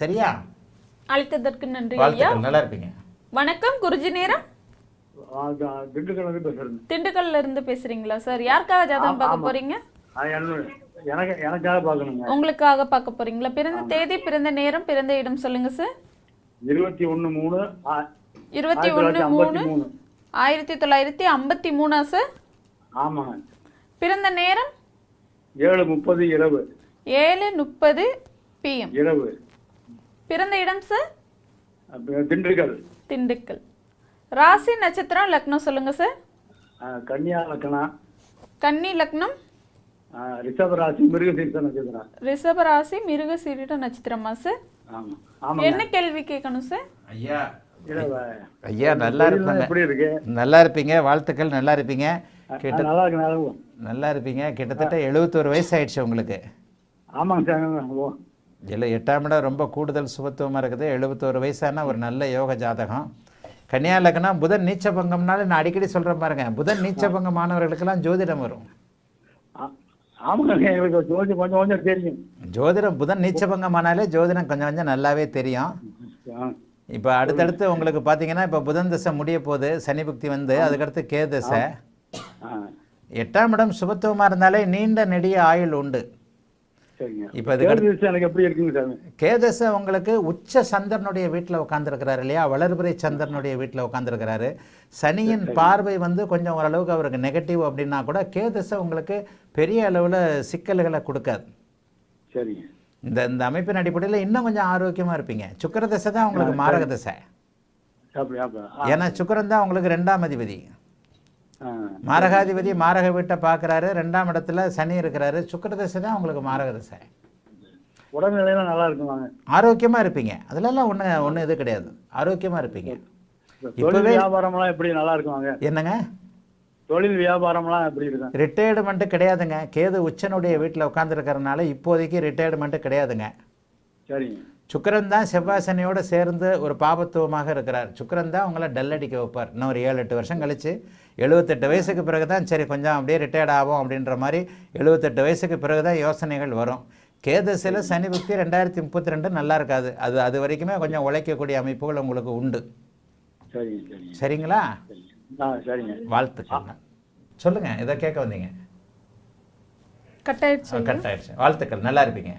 சரியா? அழைத்ததற்கு நன்றி ஐயா. வாழ்த்துக்கள், நல்லா இருப்பீங்க. வணக்கம் குருஜி நேரம். திண்டுக்கல்ல இருந்து பேசுறீங்களா சார்? யாருக்காக ஜாதகம் பார்க்க போறீங்க? எனக்காக பார்க்கணுங்க. உங்களுக்காக பார்க்க போறீங்களா? பிறந்த தேதி, பிறந்த நேரம், பிறந்த இடம் சொல்லுங்க சார். 21/3/1953 சார். ஆமாங்க. பிறந்த நேரம் 7:30 இரவு. 7:30 PM இரவு. பிறந்த இடம் சார்? திண்டுக்கல். திண்டுக்கல். ராசி, நட்சத்திரம், லக்னம் சொல்லுங்க சார். கன்னியா லக்னம். கன்னி லக்னம். ரிஷப ராசி மிருகசீரிட நட்சத்திரம். ரிஷப ராசி மிருகசீரிட நட்சத்திரமா சார்? ஆமா. என்ன கேள்வி கேட்கணும் சார்? ஐயா நல்லா இருப்பீங்க. எப்படி இருக்கு? நல்லா இருப்பீங்க, வாழ்த்துக்கள், நல்லா இருப்பீங்க. நல்லா இருக்கு. நல்லா இருப்பீங்க. கிட்டத்தட்ட 71 வயசு ஆயிடுச்சு உங்களுக்கு. ஆமாங்க சார். 8ஆம் இடம் ரொம்ப கூடுதல் சுபத்துவமாக இருக்குது. 71 வயசான ஒரு நல்ல யோக ஜாதகம். கன்னியா லக்னம். புதன் நீச்சபங்கம்னால நான் அடிக்கடி சொல்கிறேன் பாருங்க, புதன் நீச்சபங்கமானவர்களுக்கெல்லாம் ஜோதிடம் வரும். ஆமாங்க, எங்களுக்கு கொஞ்சம் தெரியும். ஜோதிடம் புதன் நீச்சபங்கமானாலே ஜோதிடம் கொஞ்சம் கொஞ்சம் நல்லாவே தெரியும். இப்போ அடுத்தடுத்து உங்களுக்கு பார்த்தீங்கன்னா, இப்போ புதன் தசை முடிய போது, சனி புக்தி வந்து அதுக்கடுத்து கே தசை. 8ஆம் இடம் சுபத்துவமாக இருந்தாலே நீண்ட நெடிய ஆயுள் உண்டு. இப்போ எனக்கு எப்படி இருக்குங்க சார்? கேதசை உங்களுக்கு உச்ச சந்திரனுடைய வீட்டில் உட்காந்துருக்கிறாரு இல்லையா, வளர்பிறை சந்திரனுடைய வீட்டில் உட்காந்துருக்கிறாரு. சனியின் பார்வை வந்து கொஞ்சம் ஓரளவுக்கு அவருக்கு நெகட்டிவ் அப்படின்னா கூட கேதசை உங்களுக்கு பெரிய அளவில் சிக்கல்களை கொடுக்காது. சரிங்க. இந்த அமைப்பின் அடிப்படையில் இன்னும் கொஞ்சம் ஆரோக்கியமாக இருப்பீங்க. சுக்கிர தசை தான் உங்களுக்கு மாரக தசை. ஏன்னா சுக்கிரன் தான் உங்களுக்கு 2ஆம் அதிபதி. மாரகாதிபதி மாரக வீட்டை பார்க்குறாரு, 2ஆம் இடத்துல சனி இருக்கிறாரு. சுக்கிர தசை தான் உங்களுக்கு மாரக தசை. உடல்நிலையெல்லாம் நல்லா இருக்குவாங்க, ஆரோக்கியமாக இருப்பீங்க. அதுலலாம் ஒன்றும் இது கிடையாது, ஆரோக்கியமாக இருப்பீங்க. இப்போவே வியாபாரம்லாம் எப்படி நல்லா இருக்குவாங்க? என்னங்க தொழில் வியாபாரம்லாம் எப்படி இருக்கும்? ரிட்டையர்மெண்ட்டு கிடையாதுங்க. கேது உச்சனுடைய வீட்டில் உட்காந்துருக்கிறதுனால இப்போதைக்கு ரிட்டையர்மெண்ட்டு கிடையாதுங்க. சரிங்க. சுக்கிரன் தான் செவ்வாய் சனியோடு சேர்ந்து ஒரு பாபத்துவமாக இருக்கிறார். சுக்கிரன் தான் உங்களை டல் அடிக்க வைப்பார். இன்னும் ஒரு 7-8 வருஷம் கழித்து 78 வயசுக்கு பிறகு தான் சரி கொஞ்சம் அப்படியே ரிட்டையர்ட் ஆகும் அப்படின்ற மாதிரி 78 வயசுக்கு பிறகு தான் யோசனைகள் வரும். கேதசில் சனி புக்தி 2032 நல்லா இருக்காது. அது வரைக்குமே கொஞ்சம் உழைக்கக்கூடிய அமைப்புகள் உங்களுக்கு உண்டு. சரிங்களா? சரிங்க. வாழ்த்துக்கள். சொல்லுங்கள், இதை கேட்க வந்தீங்க. கட் ஆயிடுச்சு. வாழ்த்துக்கள், நல்லா இருப்பீங்க.